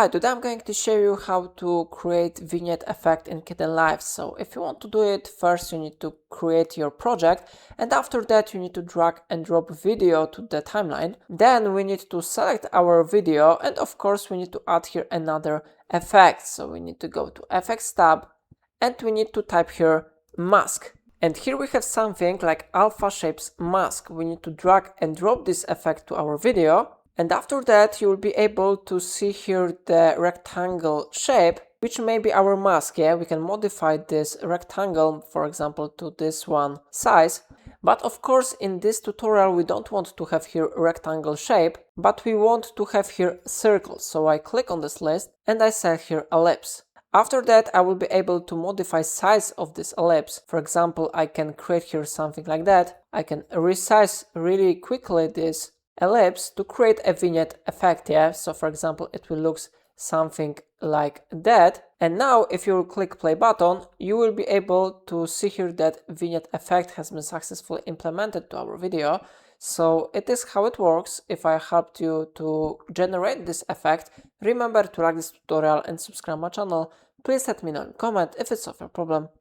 Hi, today I'm going to show you how to create vignette effect in Kdenlive. So if you want to do it, first you need to create your project, and after that you need to drag and drop video to the timeline. Then we need to select our video, and of course we need to add here another effect. So we need to go to Effects tab, and we need to type here mask. And here we have something like alpha shapes mask. We need to drag and drop this effect to our video. And after that, you will be able to see here the rectangle shape, which may be our mask. Yeah, we can modify this rectangle, for example, to this one size. But of course, in this tutorial, we don't want to have here rectangle shape, but we want to have here circles. So I click on this list and I set here ellipse. After that, I will be able to modify size of this ellipse. For example, I can create here something like that. I can resize really quickly this ellipse to create a vignette effect. Yeah, so for example, it will look something like that. And now if you click play button, you will be able to see here that vignette effect has been successfully implemented to our video. So it is how it works. If I helped you to generate this effect, remember to like this tutorial and subscribe my channel. Please let me know in comment if it's of your problem.